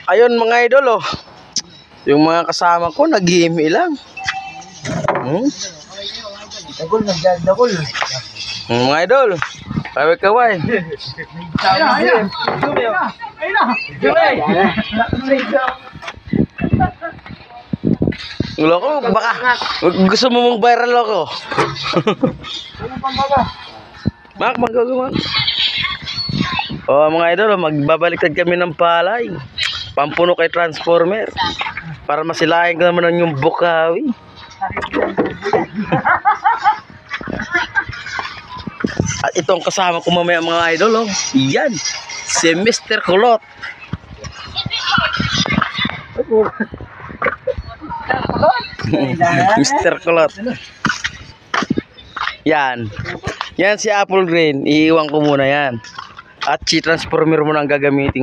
Ayun mga idol, oh. Yung mga kasama ko nag-iimi lang. Dagol, nagdadagol. Mga idol, kaway-kaway. Loko, baka gusto mo mong viral ako. Mak, mag-gawa. Oh, mga idol, magbabaliktad kami ng palay. Pampuno kay transformer. Para masilayan ko naman yung bukawi. At itong kasama ko mamaya mga idol, oh. Yan, si Mr. Kulot. Mr. Kulot. Yan. Yan si Apple Green. Iiwan ko muna yan. At si transformer mo na ang gagamitin.